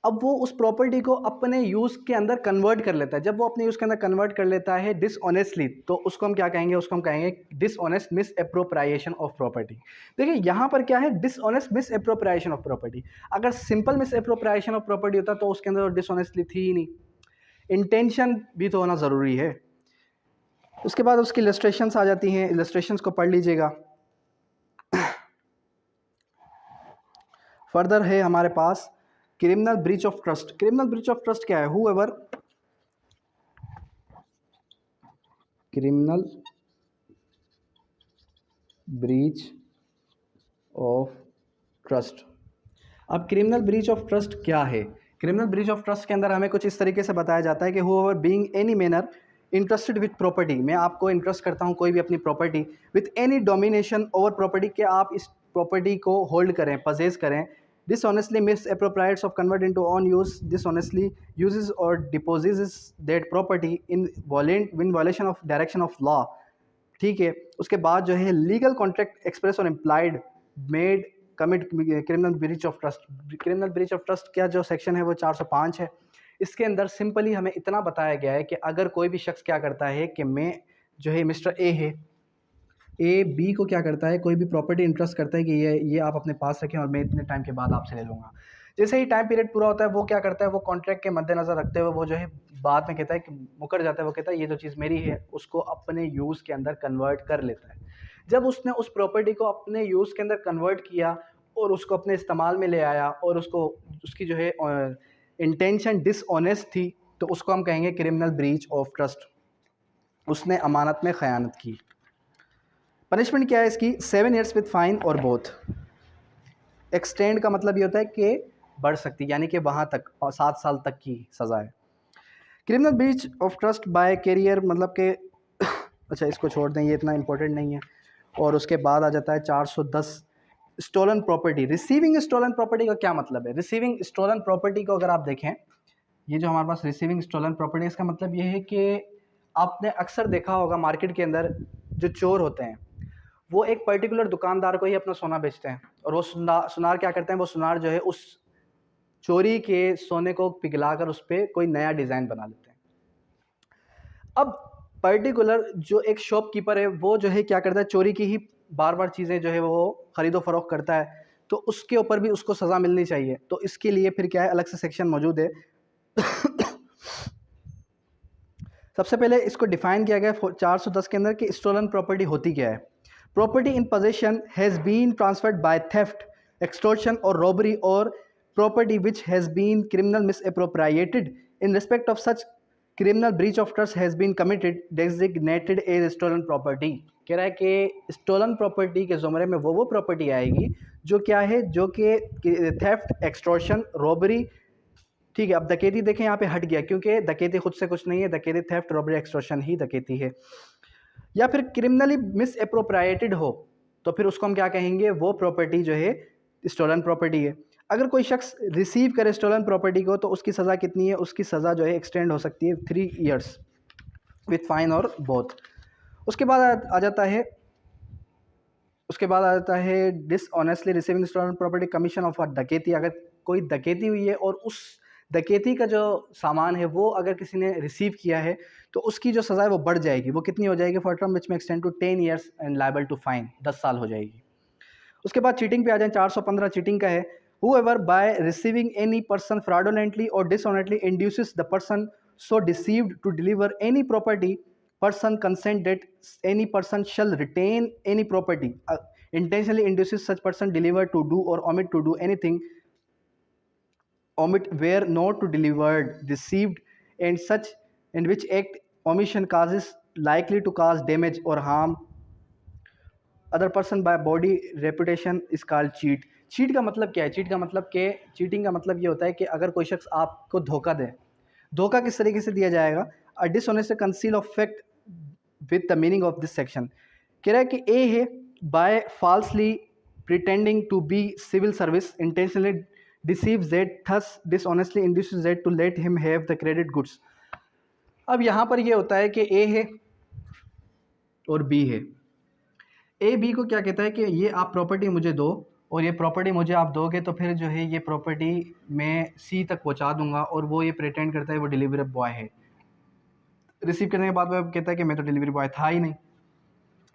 अब वो उस प्रॉपर्टी को अपने यूज़ के अंदर कन्वर्ट कर लेता है। जब वो अपने यूज़ के अंदर कन्वर्ट कर लेता है डिसऑनेस्टली, तो उसको हम क्या कहेंगे, उसको हम कहेंगे dishonest misappropriation of property. देखिए यहाँ पर क्या है, dishonest misappropriation of property. अगर simple misappropriation of property होता तो उसके अंदर डिसऑनेस्टली थी ही नहीं, इंटेंशन भी तो होना ज़रूरी है। उसके बाद उसकी इलस्ट्रेशंस आ जाती हैं, इलस्ट्रेशंस को पढ़ लीजिएगा। फर्दर है हमारे पास criminal breach of trust. Criminal breach of trust क्या है, whoever criminal breach of trust. अब क्रिमिनल ब्रीच ऑफ ट्रस्ट क्या है? क्रिमिनल ब्रीच ऑफ ट्रस्ट के अंदर हमें कुछ इस तरीके से बताया जाता है कि whoever being any manner interested with property, मैं आपको इंटरेस्ट करता हूँ कोई भी अपनी property, with any domination over property, के आप इस प्रॉपर्टी को होल्ड करें, पजेस करें, dishonestly misappropriates of convert into own use, dishonestly uses or disposes that property in violation of direction of law। ठीक है, उसके बाद जो है लीगल कॉन्ट्रैक्ट एक्सप्रेस और implied made commit criminal breach of trust. Criminal breach of trust क्या जो section है वो 405 है। इसके अंदर सिंपली हमें इतना बताया गया है कि अगर कोई भी शख्स क्या करता है कि मैं जो है मिस्टर ए है, ए बी को क्या करता है, कोई भी प्रॉपर्टी इंटरेस्ट करता है कि ये आप अपने पास रखें और मैं इतने टाइम के बाद आपसे ले लूँगा। जैसे ही टाइम पीरियड पूरा होता है वो क्या करता है, वो कॉन्ट्रैक्ट के मद्देनज़र रखते हुए वो जो है बाद में कहता है कि मुकर जाता है, वो कहता है ये जो चीज़ मेरी है, उसको अपने यूज़ के अंदर कन्वर्ट कर लेता है। जब उसने उस प्रॉपर्टी को अपने यूज़ के अंदर कन्वर्ट किया और उसको अपने इस्तेमाल में ले आया और उसको उसकी जो है इंटेंशन डिसऑनेस्ट थी, तो उसको हम कहेंगे क्रिमिनल ब्रीच ऑफ ट्रस्ट। उसने अमानत में ख़यानत की। पनिशमेंट क्या है इसकी, 7 years विद फाइन और बोथ। एक्सटेंड का मतलब ये होता है कि बढ़ सकती, यानी कि वहाँ तक 7 साल तक की सज़ा है। Criminal breach of trust by carrier मतलब कि अच्छा इसको छोड़ दें, ये इतना इंपॉर्टेंट नहीं है। और उसके बाद आ जाता है 410 stolen property. Receiving stolen property का क्या मतलब है? रिसीविंग स्टोलन प्रॉपर्टी को अगर आप देखें, ये जो हमारे पास रिसीविंग स्टोलन प्रॉपर्टी, इसका मतलब ये है कि आपने अक्सर देखा होगा मार्केट के अंदर जो चोर होते हैं वो एक पर्टिकुलर दुकानदार को ही अपना सोना बेचते हैं, और वो सुनार क्या करते हैं, वो सुनार जो है उस चोरी के सोने को पिघलाकर उस पर कोई नया डिज़ाइन बना लेते हैं। अब पर्टिकुलर जो एक शॉपकीपर है वो जो है क्या करता है, चोरी की ही बार बार चीज़ें जो है वो ख़रीदो फरोख्त करता है, तो उसके ऊपर भी उसको सज़ा मिलनी चाहिए। तो इसके लिए फिर क्या है, अलग से सेक्शन मौजूद है। सबसे पहले इसको डिफाइन किया गया 410 के अंदर कि स्टोलन प्रॉपर्टी होती क्या है। Property in possession has been transferred by theft, extortion or robbery, or property which has been criminal misappropriated in respect of such criminal breach of trust has been committed designated as stolen property. कह रहा है कि stolen property के ज़ुमरे में वो property आएगी जो क्या है, जो कि थेफ्ट, एक्सटॉर्शन, रॉबरी, ठीक है। अब डकैती देखें यहाँ पे हट गया, क्योंकि डकैती खुद से कुछ नहीं है, डकैती थेफ्ट, रॉबरी, एक्सटॉर्शन ही डकैती है। या फिर क्रिमिनली मिस अप्रोप्रिएटेड हो तो फिर उसको हम क्या कहेंगे, वो प्रॉपर्टी जो है स्टोलन प्रॉपर्टी है। अगर कोई शख्स रिसीव करे स्टोलन प्रॉपर्टी को तो उसकी सज़ा कितनी है, उसकी सज़ा जो है एक्सटेंड हो सकती है 3 years विथ फाइन और बोथ। उसके बाद आ जाता है dishonestly receiving stolen property commission of dacoity. अगर कोई डकैती हुई है और उस डकैती का जो सामान है वो अगर किसी ने रिसीव किया है तो उसकी जो सज़ा है वो बढ़ जाएगी। वो कितनी हो जाएगी, फॉर टर्म विच में extend to 10 years and liable to fine, 10 साल हो जाएगी। उसके बाद चीटिंग पे आ जाए, 415 चीटिंग का है। whoever by receiving any person fraudulently or dishonestly induces the person so deceived to deliver any property, person consent that any person shall retain any property, intentionally induces such person deliver to do or omit to do anything, omit where not to delivered, deceived, and such in which act omission causes likely to cause damage or harm other person by body reputation is called cheat. Cheat का मतलब क्या है? Cheat का मतलब कि cheating का मतलब ये होता है कि अगर कोई शख्स आपको धोखा दे, धोखा किस तरीके से दिया जाएगा? A dishonest conceal of fact with the meaning of this section. कह रहा है कि ए है by falsely pretending to be civil service intentionally deceives that thus dishonestly induces that to let him have the credit goods. अब यहाँ पर ये होता है कि ए है और बी है। ए बी को क्या कहता है कि ये आप प्रॉपर्टी मुझे दो और ये प्रॉपर्टी मुझे आप दोगे तो फिर जो है ये प्रॉपर्टी मैं सी तक पहुंचा दूंगा, और वो ये प्रिटेंड करता है वो डिलीवरी बॉय है। रिसीव करने के बाद वो कहता है कि मैं तो डिलीवरी बॉय था ही नहीं।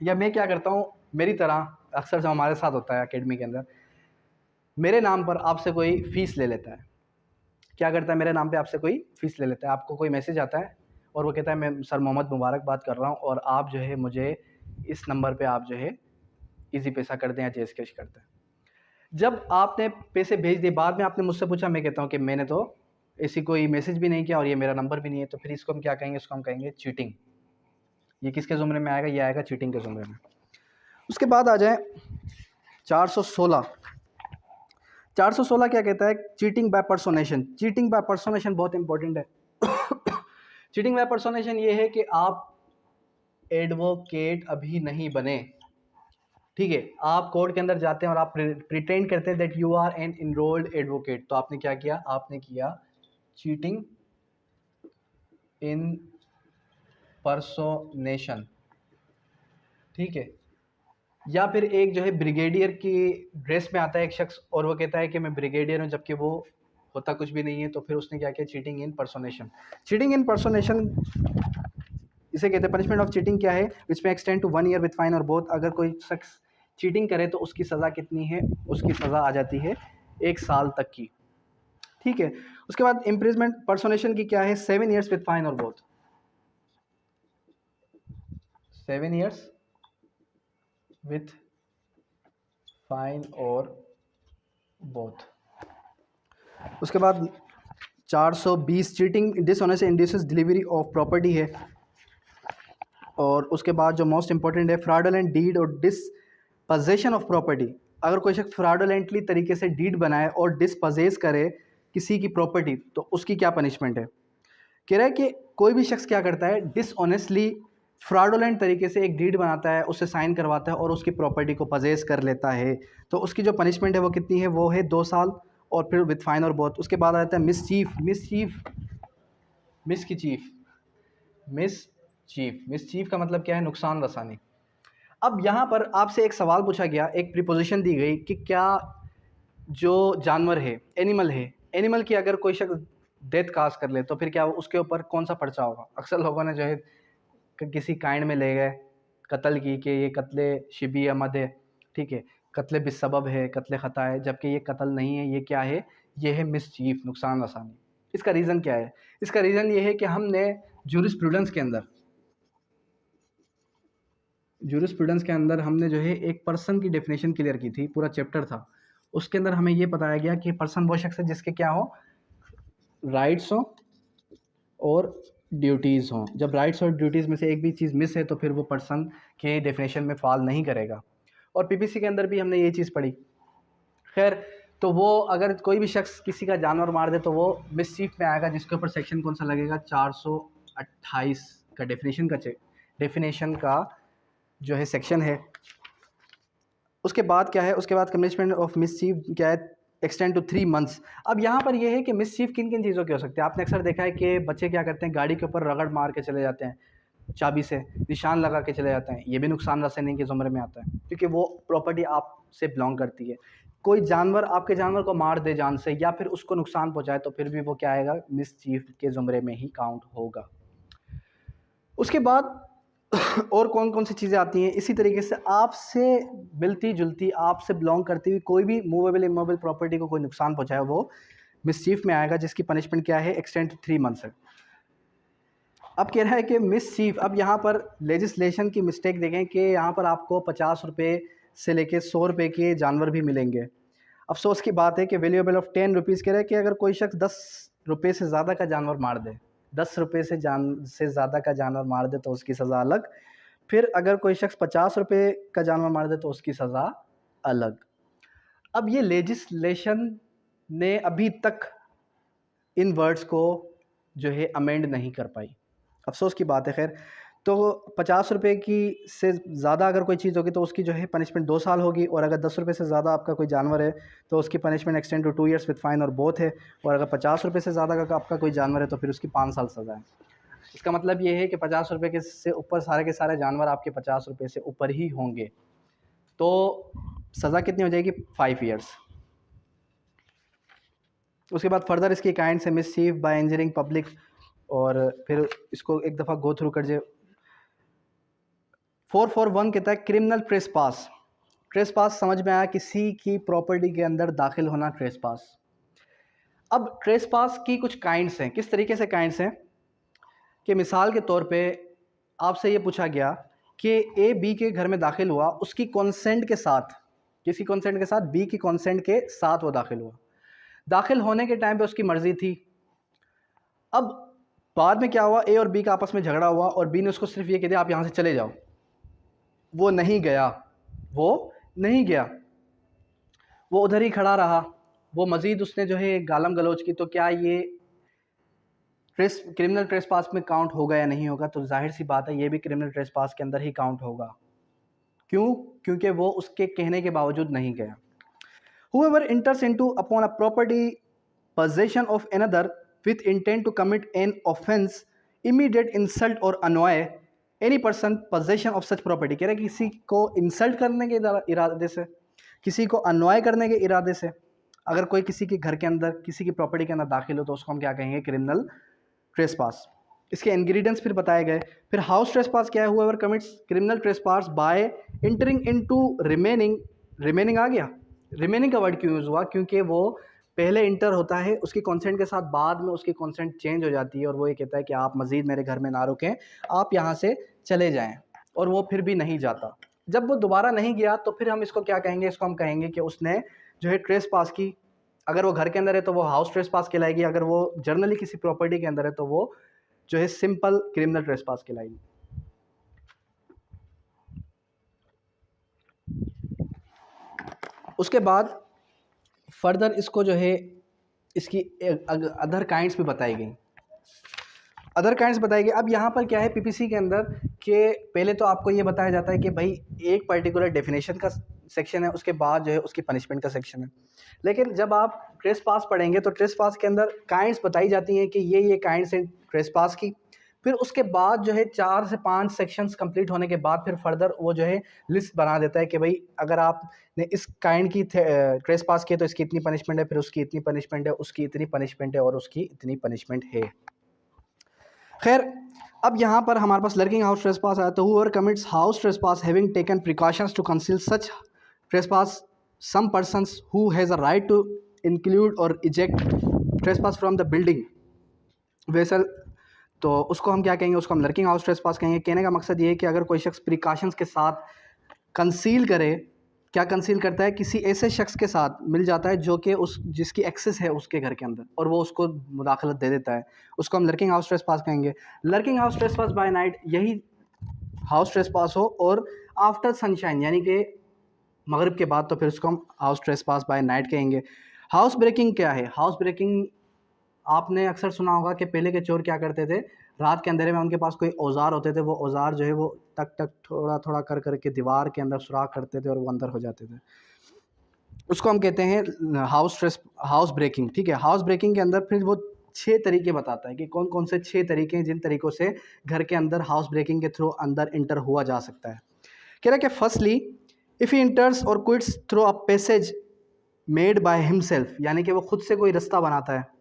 या मैं क्या करता हूँ, मेरी तरह अक्सर जो हमारे साथ होता है एकेडमी के अंदर, मेरे नाम पर आपसे कोई फ़ीस ले लेता है। क्या करता है? मेरे नाम पर आपसे कोई फ़ीस ले लेता है। आपको कोई मैसेज आता है और वो कहता है मैं सर मोहम्मद मुबारक बात कर रहा हूँ और आप जो है मुझे इस नंबर पे आप जो है इजी पैसा कर दें या जेस कैश कर दें। जब आपने पैसे भेज दिए, बाद में आपने मुझसे पूछा, मैं कहता हूँ कि मैंने तो ऐसी कोई मैसेज भी नहीं किया और ये मेरा नंबर भी नहीं है, तो फिर इसको हम क्या कहेंगे? इसको हम कहेंगे चीटिंग। ये किसके ज़ुमरे में आएगा? ये आएगा चीटिंग के ज़ुमरे में। उसके बाद आ जाए 416। 416 क्या कहता है? Cheating by personation. Cheating by personation बहुत इंपॉर्टेंट है। चीटिंग बाय पर्सोनेशन ये है कि आप एडवोकेट अभी नहीं बने, ठीक है, आप कोर्ट के अंदर जाते हैं और आप प्रिटेंड करते हैं that you are an enrolled advocate, तो आपने क्या किया? आपने किया चीटिंग इन पर्सोनेशन, ठीक है। या फिर एक जो है ब्रिगेडियर की ड्रेस में आता है एक शख्स और वो कहता है कि मैं ब्रिगेडियर हूँ, जबकि वो होता कुछ भी नहीं है, तो फिर उसने क्या किया? चीटिंग इन पर्सोनेशन। चीटिंग इन पर्सोनेशन इसे कहते हैं। पनिशमेंट ऑफ चीटिंग क्या है? विच में extend to 1 year with fine और बोथ। अगर कोई शख्स चीटिंग करे तो उसकी सज़ा कितनी है? उसकी सज़ा आ जाती है 1 साल तक की, ठीक है। उसके बाद इम्प्रिजमेंट पर्सोनेशन की क्या है? 7 ईयर्स विद फाइन और बोथ। 7 ईयर्स विथ फाइन और बोथ। उसके बाद 420 cheating dishonest induces delivery of property है। और उसके बाद जो मोस्ट इंपॉर्टेंट है फ्रॉडुलेंट डीड और डिसपोजेशन ऑफ प्रॉपर्टी। अगर कोई शख्स फ्रॉडुलेंटली तरीके से डीड बनाए और डिसपोजेस करे किसी की प्रॉपर्टी, तो उसकी क्या पनिशमेंट है? कह रहा है कि कोई भी शख्स क्या करता है? डिसऑनेस्टली फ्रॉडुलेंट तरीके से एक डीड बनाता है, उससे साइन करवाता है और उसकी प्रॉपर्टी को पजेस कर लेता है, तो उसकी जो पनिशमेंट है वो कितनी है? वो है 2 साल और फिर विथ फाइन और बोथ। उसके बाद आ जाता है मिसचीफ। मिसचीफ का मतलब क्या है? नुकसान रसानी। अब यहाँ पर आपसे एक सवाल पूछा गया, एक प्रीपोजिशन दी गई कि क्या जो जानवर है, एनिमल की अगर कोई शख्स डेथ काज कर ले तो फिर क्या उसके ऊपर कौन सा पर्चा होगा? अक्सर लोगों ने जो है किसी काइंड में ले गए कत्ल की कि ये कत्ले शिबी अमद है, ठीक है, कत्ले बिस्सबब है, कत्ले ख़ता है, जबकि ये कत्ल नहीं है। ये क्या है? ये है मिसचीफ, नुकसान रसानी। इसका रीज़न क्या है? इसका रीज़न ये है कि हमने जूरिस्प्रूडेंस के अंदर हमने जो है एक पर्सन की डेफिनेशन क्लियर की थी, पूरा चैप्टर था। उसके अंदर हमें ये बताया गया कि पर्सन वो शख्स है जिसके क्या हो? राइट्स हो और ड्यूटीज़ हों। जब राइट्स और ड्यूटीज़ में से एक भी चीज़ मिस है तो फिर वो पर्सन के डेफिनेशन में फॉल नहीं करेगा। और पीपीसी के अंदर भी हमने ये चीज़ पढ़ी। खैर, तो वो अगर कोई भी शख्स किसी का जानवर मार दे तो वो मिसचीफ में आएगा, जिसके ऊपर सेक्शन कौन सा लगेगा? 428 का डेफिनेशन का जो है सेक्शन है। उसके बाद क्या है? उसके बाद कमिटमेंट ऑफ मिसचीफ क्या है? Extend to 3 months. अब यहाँ पर यह है कि मिसचीफ किन किन चीज़ों की हो सकती है? आपने अक्सर देखा है कि बच्चे क्या करते हैं? गाड़ी के ऊपर रगड़ मार के चले जाते हैं, चाबी से निशान लगा के चले जाते हैं। ये भी नुकसान रसानी के ज़ुमरे में आता है, क्योंकि वो प्रॉपर्टी आपसे बिलोंग करती है। कोई जानवर आपके जानवर को मार दे जान से या फिर उसको नुकसान पहुँचाए तो फिर भी वो क्या आएगा? मिसचीफ के ज़ुमरे में ही काउंट होगा। उसके बाद और कौन कौन सी चीज़ें आती हैं, इसी तरीके से आपसे मिलती जुलती, आपसे बिलोंग करती हुई कोई भी मूवेबल इमूवेबल प्रॉपर्टी को कोई नुकसान पहुंचाए वो मिसचीफ में आएगा, जिसकी पनिशमेंट क्या है, एक्सटेंड 3 मंथ्स है। अब कह रहा है कि मिसचीफ, अब यहाँ पर लेजिस्लेशन की मिस्टेक देखें कि यहाँ पर आपको 50 रुपये से लेके 100 रुपये के जानवर भी मिलेंगे। अफसोस की बात है कि वैल्यूएबल ऑफ 10 रुपीज़ कह रहा है कि अगर कोई शख्स 10 रुपये से ज़्यादा का जानवर मार दे, 10 रुपये से ज़्यादा का जानवर मार दे तो उसकी सज़ा अलग, फिर अगर कोई शख्स 50 रुपये का जानवर मार दे तो उसकी सज़ा अलग। अब ये लेजिस्लेशन ने अभी तक इन वर्ड्स को जो है अमेंड नहीं कर पाई, अफसोस की बात है। खैर, तो 50 रुपये की से ज़्यादा अगर कोई चीज़ होगी तो उसकी जो है पनिशमेंट 2 साल होगी, और अगर 10 रुपये से ज़्यादा आपका कोई जानवर है तो उसकी punishment extend to 2 years with fine और बोथ है, और अगर 50 रुपये से ज़्यादा का आपका कोई जानवर है तो फिर उसकी 5 साल सज़ा है। इसका मतलब ये है कि 50 रुपये के से ऊपर सारे के सारे जानवर आपके 50 रुपये से ऊपर ही होंगे, तो सज़ा कितनी हो जाएगी, 5 ईयर्स। उसके बाद फर्दर इसकी काइंड से मिसचीफ बाय इंजरिंग पब्लिक, और फिर इसको एक दफ़ा गो थ्रू कर जाए। 441 कहता है क्रिमिनल ट्रेसपास। ट्रेसपास समझ में आया, किसी की प्रॉपर्टी के अंदर दाखिल होना ट्रेसपास। अब ट्रेसपास की कुछ काइंड्स हैं, किस तरीके से काइंड्स हैं कि मिसाल के तौर पे आपसे ये पूछा गया कि ए बी के घर में दाखिल हुआ, उसकी कॉन्सेंट के साथ, किसी कॉन्सेंट के साथ, बी की कॉन्सेंट के साथ वो दाखिल हुआ। दाखिल होने के टाइम पे उसकी मर्ज़ी थी। अब बाद में क्या हुआ, ए और बी का आपस में झगड़ा हुआ और बी ने उसको सिर्फ ये कह दिया आप यहाँ से चले जाओ। वो नहीं गया, वो उधर ही खड़ा रहा, वो मज़ीद उसने जो है गालम गलोच की। तो क्या ये क्रिमिनल ट्रेसपास में काउंट होगा या नहीं होगा? तो जाहिर सी बात है ये भी क्रिमिनल ट्रेसपास के अंदर ही काउंट होगा। क्यों? क्योंकि वो उसके कहने के बावजूद नहीं गया। Whoever enters into upon a property possession of another with intent to commit an offense, immediate insult or annoy any person possession of such property, कह रहे हैं किसी को इंसल्ट करने के इरादे से, किसी को अनॉय करने के इरादे से अगर कोई किसी के घर के अंदर, किसी की प्रॉपर्टी के अंदर दाखिल हो तो उसको हम क्या कहेंगे, क्रिमिनल ट्रेसपास। इसके इंग्रेडिएंट्स फिर बताए गए। फिर हाउस ट्रेसपास क्या है, whoever commits criminal trespass by entering into remaining आ गया। रिमेनिंग का वर्ड क्यों यूज़ हुआ? क्योंकि वो पहले इंटर होता है उसकी कॉन्सेंट के साथ, बाद में उसकी कॉन्सेंट चेंज हो जाती है और वो ये कहता है कि आप मज़ीद मेरे घर में ना रुकें, आप यहाँ से चले जाएं, और वो फिर भी नहीं जाता। जब वो दोबारा नहीं गया तो फिर हम इसको क्या कहेंगे, इसको हम कहेंगे कि उसने जो है ट्रेस पास की। अगर वो घर के अंदर है तो वो हाउस ट्रेस पास कहलाएगी, अगर वो जर्नली किसी प्रॉपर्टी के अंदर है तो वो जो है सिंपल क्रिमिनल ट्रेस पास कहलाएगी। उसके बाद फर्दर इसको जो है इसकी अदर काइंड्स भी बताई गई, अब यहाँ पर क्या है पीपीसी के अंदर कि पहले तो आपको ये बताया जाता है कि भाई एक पर्टिकुलर डेफिनेशन का सेक्शन है, उसके बाद जो है उसकी पनिशमेंट का सेक्शन है। लेकिन जब आप ट्रेस पास पढ़ेंगे तो ट्रेस पास के अंदर काइंड्स बताई जाती हैं कि ये काइंड्स हैं ट्रेस पास की। फिर उसके बाद जो है 4 से 5 सेक्शंस कंप्लीट होने के बाद फिर फर्दर वो जो है लिस्ट बना देता है कि भाई अगर आपने इस काइंड की ट्रेस पास किए तो इसकी इतनी पनिशमेंट है, फिर उसकी इतनी पनिशमेंट है, उसकी इतनी पनिशमेंट है और उसकी इतनी पनिशमेंट है। खैर, अब यहाँ पर हमारे पास लर्किंग हाउस ट्रेस पास आया। तो whoever commits house trespass having taken precautions to conceal such trespass, some persons who has a right to include or eject trespass from the building vessel, तो उसको हम क्या कहेंगे, उसको हम लर्किंग हाउस ट्रेसपास कहेंगे। कहने का मकसद ये है कि अगर कोई शख्स प्रिकॉशंस के साथ कंसील करे, क्या कंसील करता है, किसी ऐसे शख्स के साथ मिल जाता है जो कि जिसकी एक्सेस है उसके घर के अंदर और वो उसको मुदाखलत दे देता है, उसको हम लर्किंग हाउस ट्रेसपास कहेंगे। Lurking house trespass by night, यही हाउस ट्रेसपास हो और आफ्टर सनशाइन यानी कि मगरिब के बाद, तो फिर उसको हम हाउस ट्रेसपास बाय नाइट कहेंगे। हाउस ब्रेकिंग क्या है? हाउस ब्रेकिंग आपने अक्सर सुना होगा कि पहले के चोर क्या करते थे, रात के अंधेरे में उनके पास कोई औजार होते थे, वो औजार जो है वो टक टक थोड़ा थोड़ा कर करके दीवार के अंदर सुराख करते थे और वो अंदर हो जाते थे। उसको हम कहते हैं हाउस ब्रेकिंग। ठीक है, हाउस ब्रेकिंग के अंदर फिर वो 6 तरीके बताता है कि कौन कौन से 6 तरीके हैं जिन तरीक़ों से घर के अंदर हाउस ब्रेकिंग के थ्रू अंदर इंटर हुआ जा सकता है। कह रहा है कि फर्स्टली इफ़ ही इंटर्स और quits through a passage made by himself, यानी कि वो खुद से कोई रास्ता बनाता है।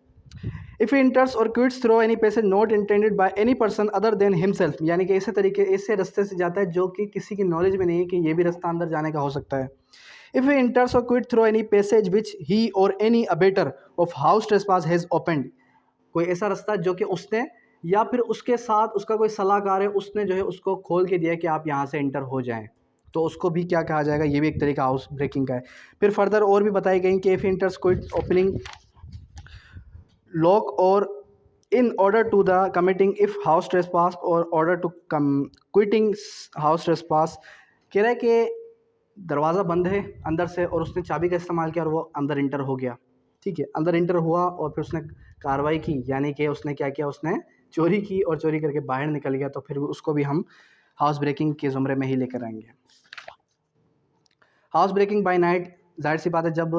इफ़ ही इंटर्स और quits through any passage not intended by any person other than himself, यानी कि ऐसे रास्ते से जाता है जो कि किसी की नॉलेज में नहीं है कि ये भी रास्ता अंदर जाने का हो सकता है। If he enters or quit through any passage which he or any abettor of house trespass has opened, कोई ऐसा रास्ता जो कि उसने या फिर उसके साथ उसका कोई सलाहकार है उसने जो है उसको खोल के दिया कि आप यहाँ से इंटर हो जाएं, तो उसको भी क्या कहा जाएगा, ये भी एक तरीका हाउस ब्रेकिंग का है। फिर फर्दर और भी बताई गई कि if enters quit opening lock or in order to the committing if house trespass or order to quitting house trespass, कह रहा है कि दरवाज़ा बंद है अंदर से और उसने चाबी का इस्तेमाल किया और वो अंदर इंटर हो गया, ठीक है, अंदर इंटर हुआ और फिर उसने कार्रवाई की, यानी कि उसने क्या किया, उसने चोरी की और चोरी करके बाहर निकल गया, तो फिर उसको भी हम हाउस ब्रेकिंग के ज़ुमरे में ही लेकर आएंगे। हाउस ब्रेकिंग बाय नाइट, जाहिर सी बात है जब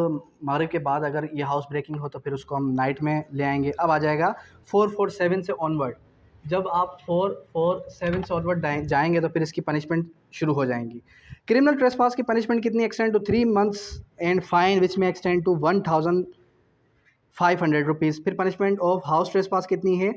मगरिब के बाद अगर ये हाउस ब्रेकिंग हो तो फिर उसको हम नाइट में ले आएंगे। अब आ जाएगा 447 से ऑनवर्ड, जब आप 447 से ऑनवर्ड जाएंगे तो फिर इसकी पनिशमेंट शुरू हो जाएंगी। क्रिमिनल ट्रेसपास की पनिशमेंट कितनी, extend to 3 months and fine which में एक्सटेंड टू 1500 रुपीज़। फिर पनिशमेंट ऑफ हाउस ट्रेसपास कितनी है,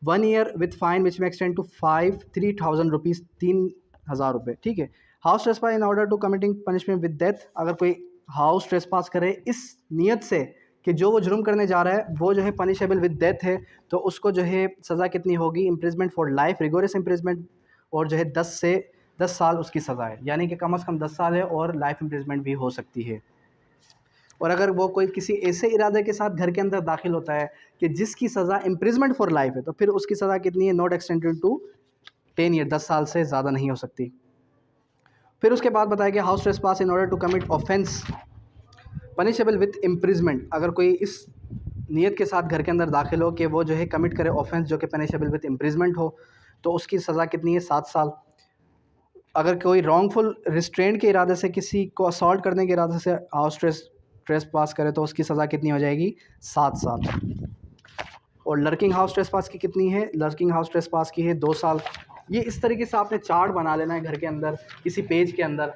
1 year विथ फाइन विच में एक्सटेंड टू 3000 रुपीज़, 3000 रुपये, ठीक है। House trespass in order to committing punishment with death, अगर कोई हाउस ट्रेसपास करे इस नियत से कि जो वो जुर्म करने जा रहा है वो जो है पनिशेबल विद डेथ है, तो उसको जो है सज़ा कितनी होगी, imprisonment for life, rigorous imprisonment, और जो है 10 साल उसकी सज़ा है, यानी कि कम से कम 10 साल है और लाइफ इम्प्रिजमेंट भी हो सकती है। और अगर वो कोई किसी ऐसे इरादे के साथ घर के अंदर दाखिल होता है कि जिसकी सज़ा इम्प्रिजमेंट फॉर लाइफ है, तो फिर उसकी सज़ा कितनी है, नॉट एक्सटेंडेड टू 10 year, 10 साल से ज़्यादा नहीं हो सकती। फिर उसके बाद बताया गया house trespass in order to commit offence punishable with imprisonment, अगर कोई इस नियत के साथ घर के अंदर दाखिल हो कि वो जो है कमिट करे ऑफेंस जो कि पनिशेबल विथ इम्प्रिजमेंट हो, तो उसकी सज़ा कितनी है, 7 साल। अगर कोई रॉन्गफुल रिस्ट्रेंट के इरादे से किसी को असॉल्ट करने के इरादे से हाउस ट्रेसपास करे तो उसकी सज़ा कितनी हो जाएगी, 7 साल। और लर्किंग हाउस ट्रेसपास की कितनी है, लर्किंग हाउस ट्रेसपास की है 2 साल। ये इस तरीके से आपने चार्ट बना लेना है घर के अंदर किसी पेज के अंदर,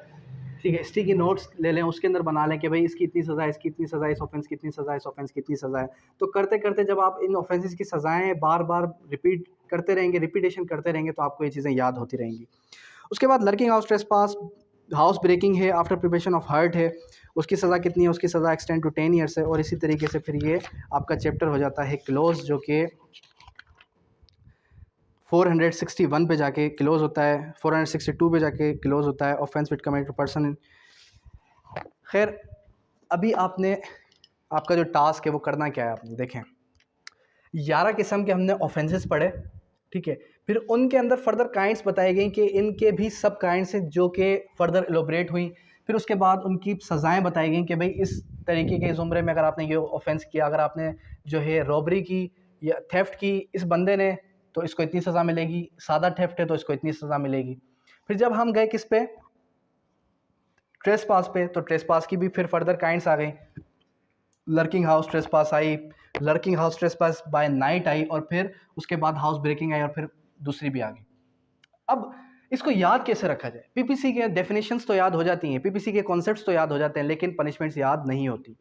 ठीक है, स्टिकी नोट्स ले लें, उसके अंदर बना लें कि भाई इसकी इतनी सज़ा है, इसकी इतनी सज़ा है, इस ऑफेंस की इतनी सज़ा है, इस ऑफेंस की इतनी सज़ा है। तो करते करते जब आप इन ऑफेंसेस की सज़ाएँ बार बार रिपीट करते रहेंगे, रिपीटेशन करते रहेंगे, तो आपको ये चीज़ें याद होती रहेंगी। उसके बाद lurking house trespass, house breaking है, आफ्टर प्रिपरेशन ऑफ हर्ट है, उसकी सज़ा कितनी है, उसकी सज़ा एक्सटेंड टू 10 years है। और इसी तरीके से फिर ये आपका चैप्टर हो जाता है क्लोज, जो कि 461 पे जाके क्लोज होता है, 462 पे जाके क्लोज होता है, ऑफेंस विद कमिटेड पर्सन। खैर अभी आपने आपका जो टास्क है वो करना क्या है, आपने देखें 11 किस्म के हमने ऑफेंसेस पढ़े, ठीक है। फिर उनके अंदर फर्दर काइंड्स बताई गई कि इनके भी सब काइंड्स हैं जो कि फर्दर एलोबरेट हुई। फिर उसके बाद उनकी सज़ाएं बताई गई कि भाई इस तरीके के ज़ुमरे में अगर आपने ये ऑफेंस किया, अगर आपने जो है रॉबरी की या थेफ्ट की इस बंदे ने, तो इसको इतनी सज़ा मिलेगी, सादा थेफ्ट है तो इसको इतनी सज़ा मिलेगी। फिर जब हम गए किस पे, ट्रेसपास पे, तो ट्रेसपास की भी फिर फर्दर काइंड्स आ गई। लर्किंग हाउस ट्रेसपास आई, lurking house trespass by night आई, और फिर उसके बाद हाउस ब्रेकिंग आई, और फिर दूसरी भी आ गई। अब इसको याद कैसे रखा जाए, पीपीसी के डेफिनेशंस तो याद हो जाती हैं, पीपीसी के कॉन्सेप्ट्स तो याद हो जाते हैं, लेकिन पनिशमेंट्स याद नहीं होती।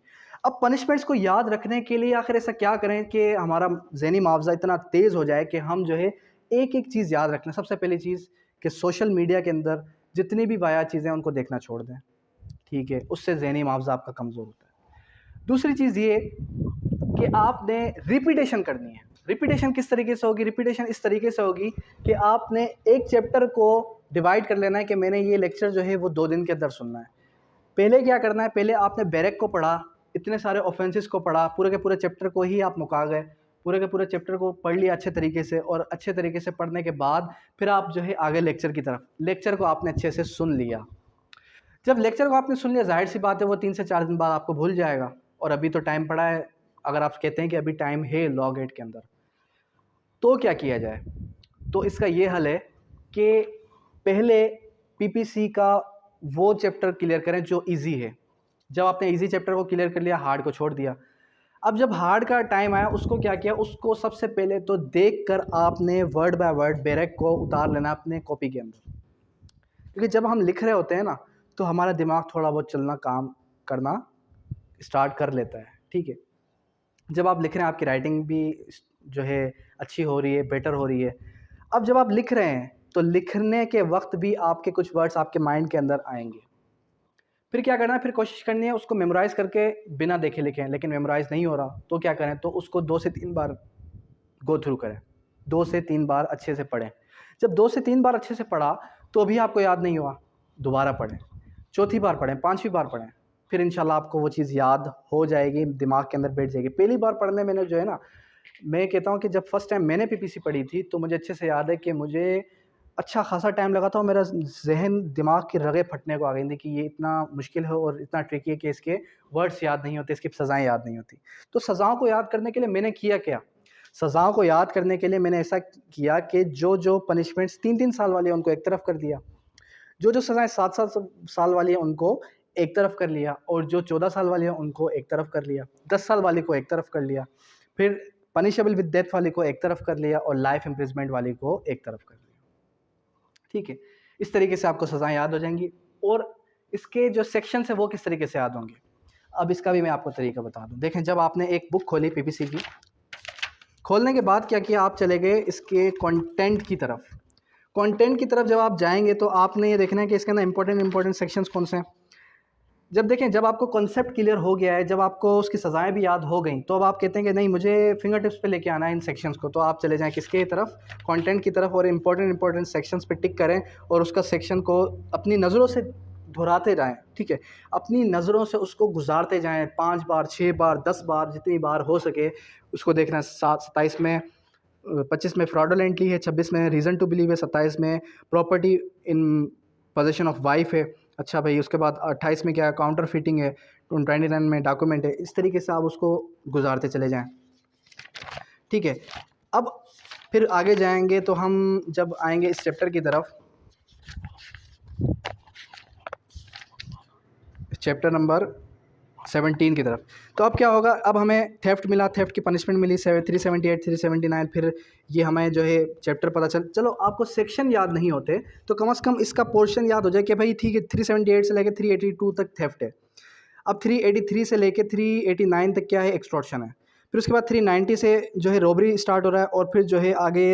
अब पनिशमेंट्स को याद रखने के लिए आखिर ऐसा क्या करें कि हमारा ज़हनी मुआवजा इतना तेज़ हो जाए कि हम जो है एक एक चीज़ याद रख लें। सबसे पहली चीज़ कि सोशल मीडिया के अंदर जितनी भी वाया चीज़ें उनको देखना छोड़ दें, ठीक है, उससे ज़हनी मुआवजा आपका कमज़ोर होता है। दूसरी चीज़ ये कि आपने रिपीटेशन करनी है। रिपीटेशन किस तरीके से होगी, रिपीटेशन इस तरीके से होगी कि आपने एक चैप्टर को डिवाइड कर लेना है कि मैंने ये लेक्चर जो है वो 2 दिन के अंदर सुनना है। पहले क्या करना है, पहले आपने बैरक को पढ़ा, इतने सारे ऑफेंसेस को पढ़ा, पूरे के पूरे चैप्टर को ही आप मुका गए, पूरे के पूरे चैप्टर को पढ़ लिया अच्छे तरीके से, और अच्छे तरीके से पढ़ने के बाद फिर आप जो है आगे लेक्चर की तरफ, लेक्चर को आपने अच्छे से सुन लिया। जब लेक्चर को आपने सुन लिया, जाहिर सी बात है वो 3 से 4 दिन बाद आपको भूल जाएगा, और अभी तो टाइम पड़ा है, अगर आप कहते हैं कि अभी टाइम है लॉ गेट के अंदर, तो क्या किया जाए, तो इसका ये हल है कि पहले पीपीसी का वो चैप्टर क्लियर करें जो इजी है। जब आपने इजी चैप्टर को क्लियर कर लिया, हार्ड को छोड़ दिया। अब जब हार्ड का टाइम आया, उसको क्या किया, उसको सबसे पहले तो देखकर आपने वर्ड बाय वर्ड बैरक को उतार लेना अपने कॉपी के अंदर, क्योंकि जब हम लिख रहे होते हैं ना, तो हमारा दिमाग थोड़ा बहुत चलना, काम करना स्टार्ट कर लेता है, ठीक है। जब आप लिख रहे हैं, आपकी राइटिंग भी जो है अच्छी हो रही है, बेटर हो रही है। अब जब आप लिख रहे हैं तो लिखने के वक्त भी आपके कुछ वर्ड्स आपके माइंड के अंदर आएंगे। फिर क्या करना है, फिर कोशिश करनी है उसको मेमोराइज़ करके बिना देखे लिखें। लेकिन मेमोराइज़ नहीं हो रहा तो क्या करें, तो उसको 2 से 3 बार गो थ्रू करें, 2 से 3 बार अच्छे से पढ़ें। जब 2 से 3 बार अच्छे से पढ़ा तो भी आपको याद नहीं हुआ, दोबारा पढ़ें, चौथी बार पढ़ें, 5वीं बार पढ़ें, फिर इंशाल्लाह आपको वो चीज़ याद हो जाएगी, दिमाग के अंदर बैठ जाएगी। पहली बार पढ़ने में जो है ना, मैं कहता हूँ कि जब फर्स्ट टाइम मैंने पीपीसी पढ़ी थी तो मुझे अच्छे से याद है कि मुझे अच्छा खासा टाइम लगा था और मेरा ज़हन, दिमाग की रगें फटने को आ गई थी कि ये इतना मुश्किल है और इतना ट्रिकी है कि इसके वर्ड्स याद नहीं होते, इसकी सज़ाएँ याद नहीं होती। तो सज़ाओं को याद करने के लिए मैंने किया क्या? सज़ाओं को याद करने के लिए मैंने ऐसा किया कि जो पनिशमेंट्स 3-3 साल वाली है उनको एक तरफ कर दिया। जो सज़ाएँ 7-7 साल वाली है उनको एक तरफ कर लिया और जो 14 साल वाली है उनको एक तरफ कर लिया। 10 साल वाली को एक तरफ कर लिया। फिर पनिशेबल विद डेथ वाली को एक तरफ कर लिया और लाइफ इम्प्रिजनमेंट वाली को एक तरफ कर लिया। ठीक है, इस तरीके से आपको सज़ाएँ याद हो जाएंगी और इसके जो सेक्शंस हैं वो किस तरीके से याद होंगे। अब इसका भी मैं आपको तरीका बता दूं। देखें, जब आपने एक बुक खोली पीपीसी की, खोलने के बाद क्या किया, आप चले गए इसके कंटेंट की तरफ। कंटेंट की तरफ जब आप जाएंगे तो आपने ये देखना है कि इसके अंदर इंपॉर्टेंट सेक्शंस कौन से हैं। जब देखें, जब आपको कॉन्सेप्ट क्लियर हो गया है, जब आपको उसकी सज़ाएँ भी याद हो गई, तो अब आप कहते हैं कि नहीं, मुझे फिंगर टिप्स पे लेके आना है इन सेक्शंस को। तो आप चले जाएँ किसके तरफ, कंटेंट की तरफ, और इंपॉर्टेंट सेक्शंस पे टिक करें और उसका सेक्शन को अपनी नज़रों से दोहराते जाएँ। ठीक है, अपनी नज़रों से उसको गुजारते जाएँ, 5 बार, 6 बार, 10 बार, जितनी बार हो सके उसको देखना। 27 में 25 में फ्रॉडुलेंटली है, 26 में रीज़न टू बिलीव है, 27 में property in possession of wife है। अच्छा भाई, उसके बाद 28 में क्या है, काउंटर फिटिंग है, 29 में डॉक्यूमेंट है। इस तरीके से आप उसको गुजारते चले जाएं। ठीक है, अब फिर आगे जाएंगे तो हम जब आएंगे इस चैप्टर की तरफ, चैप्टर नंबर 17 की तरफ, तो अब क्या होगा, अब हमें थेफ्ट मिला, थेफ्ट की पनिशमेंट मिली 378, 379। फिर ये हमें जो है चैप्टर पता चलो आपको सेक्शन याद नहीं होते तो कम से कम इसका पोर्शन याद हो जाए कि भाई ठीक है, 378 से लेकर 382 तक थेफ्ट है। अब 383 से लेकर 389 तक क्या है, एक्सटॉर्शन है। फिर उसके बाद 390 से जो है रॉबरी स्टार्ट हो रहा है और फिर जो है आगे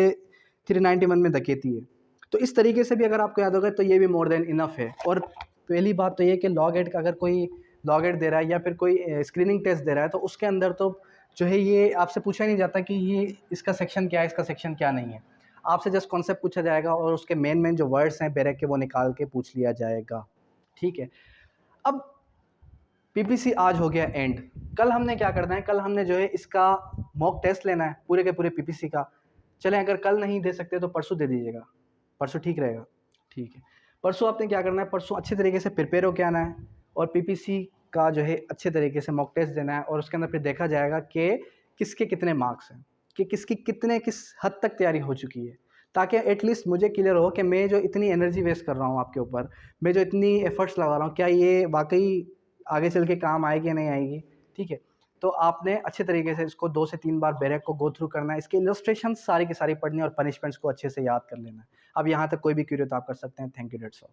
391 में डकैती है। तो इस तरीके से भी अगर आपको याद होगा तो ये भी मोर देन इनफ है। और पहली बात तो ये कि लॉग एड का अगर कोई लॉग एड दे रहा है या फिर कोई स्क्रीनिंग टेस्ट दे रहा है तो उसके अंदर तो जो है ये आपसे पूछा ही नहीं जाता कि ये इसका सेक्शन क्या है, इसका सेक्शन क्या नहीं है। आपसे जस्ट कॉन्सेप्ट पूछा जाएगा और उसके मेन जो वर्ड्स हैं बैरक के वो निकाल के पूछ लिया जाएगा। ठीक है, अब पीपीसी आज हो गया एंड। कल हमने क्या करना है, कल हमने जो है इसका मॉक टेस्ट लेना है पूरे के पूरे पीपीसी का। चलें, अगर कल नहीं दे सकते तो परसों दे दीजिएगा, परसों ठीक रहेगा। ठीक है, परसों आपने क्या करना है, परसों अच्छे तरीके से प्रिपेयर होकर आना है और पीपीसी का जो है अच्छे तरीके से मॉक टेस्ट देना है और उसके अंदर फिर देखा जाएगा कि किसके कितने मार्क्स हैं, कि किसकी किस हद तक तैयारी हो चुकी है, ताकि एटलीस्ट मुझे क्लियर हो कि मैं जो इतनी एनर्जी वेस्ट कर रहा हूँ आपके ऊपर, मैं जो इतनी एफर्ट्स लगा रहा हूँ, क्या ये वाकई आगे चल के काम आएगी या नहीं आएगी। ठीक है, तो आपने अच्छे तरीके से इसको 2 से 3 बार बैरक को गो थ्रू करना है, इसके इलस्ट्रेशन सारी की सारी पढ़नी है और पनिशमेंट्स को अच्छे से याद कर लेना है। अब यहाँ तक कोई भी क्वेरी तो आप कर सकते हैं। Thank you, that's all.